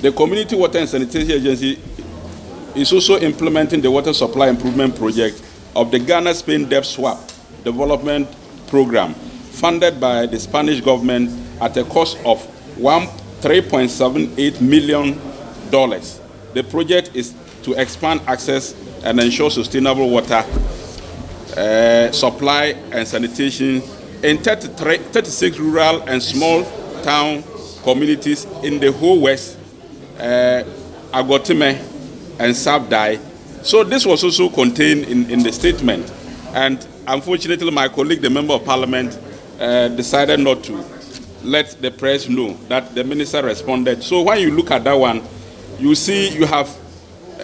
The Community Water and Sanitation Agency is also implementing the water supply improvement project of the Ghana-Spain debt swap development program, funded by the Spanish government at a cost of $3.78 million. The project is to expand access and ensure sustainable water supply and sanitation in 36 rural and small town communities in the whole West, Agotime and Sabdai. So this was also contained in the statement. And unfortunately, my colleague, the Member of Parliament, decided not to let the press know that the minister responded. So when you look at that one, you see you have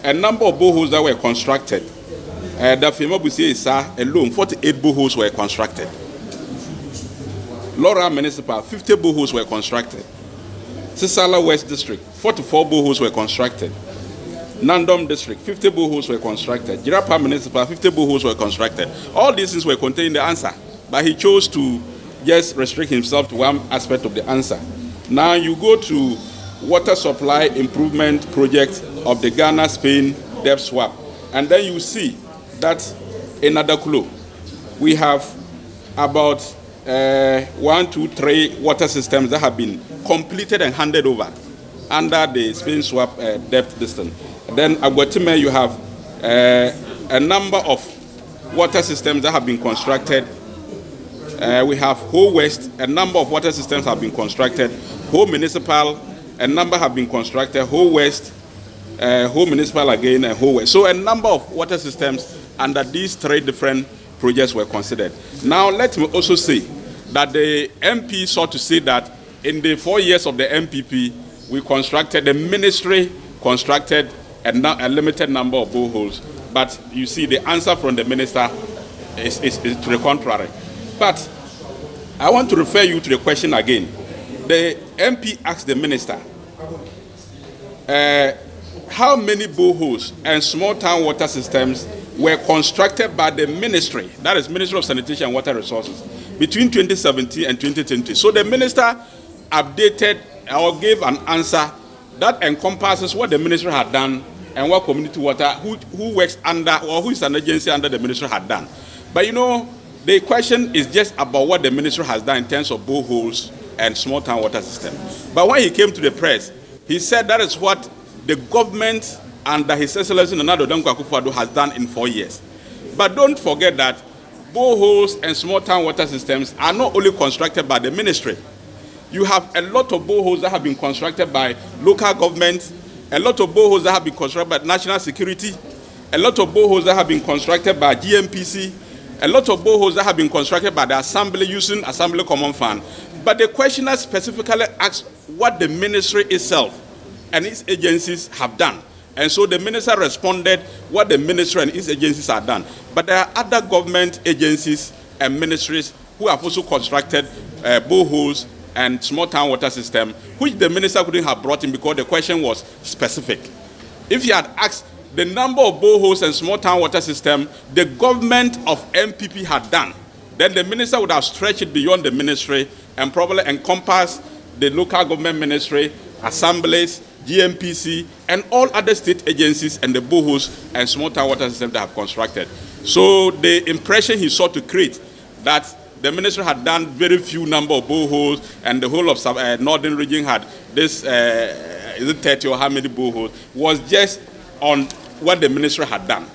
a number of boreholes that were constructed. The FEMA Busia Issa alone, 48 boreholes were constructed. Laura Municipal, 50 boreholes were constructed. Sisala West District, 44 boreholes were constructed. Nandom District, 50 boreholes were constructed. Jirapa Municipal, 50 boreholes were constructed. All these things were contained in the answer, but he chose to just restrict himself to one aspect of the answer. Now you go to water supply improvement project of the Ghana-Spain debt swap, and then you see that in Adaklo, we have about 1, 2, 3 water systems that have been completed and handed over under the Spain swap debt distance. Then Agotime, you have a number of water systems that have been constructed. We have Whole West, a number of water systems have been constructed. Whole Municipal, a number have been constructed. Whole West, Whole Municipal again, and Whole West. So a number of water systems under these 3 different projects were considered. Now let me also say that the MP sought to say that in the 4 years of the MPP, the ministry constructed a limited number of boreholes. But you see, the answer from the minister is to the contrary. But I want to refer you to the question again. The MP asked the minister, how many boreholes and small town water systems were constructed by the ministry, that is Ministry of Sanitation and Water Resources, between 2017 and 2020. So the minister updated or gave an answer that encompasses what the ministry had done and what Community Water, who works under, or who is an agency under the ministry, had done. But you know, the question is just about what the ministry has done in terms of boreholes and small town water system. But when he came to the press, he said that is what the government under His Excellency Akufo-Addo has done in 4 years. But don't forget that boreholes and small town water systems are not only constructed by the ministry. You have a lot of boreholes that have been constructed by local governments, a lot of boreholes that have been constructed by national security, a lot of boreholes that have been constructed by GMPC, a lot of boreholes that have been constructed by the Assembly using Assembly Common Fund. But the questioner specifically asked what the ministry itself and its agencies have done. And so the minister responded what the ministry and its agencies have done. But there are other government agencies and ministries who have also constructed boreholes and small town water system, which the minister couldn't have brought in because the question was specific. If he had asked the number of boreholes and small town water system the government of MPP had done, then the minister would have stretched it beyond the ministry and probably encompassed the local government ministry, assemblies, GMPC, and all other state agencies and the boreholes and small town water systems that have constructed. So the impression he sought to create that the ministry had done very few number of boreholes and the whole of northern region had this, is it 30 or how many boreholes, was just on what the ministry had done.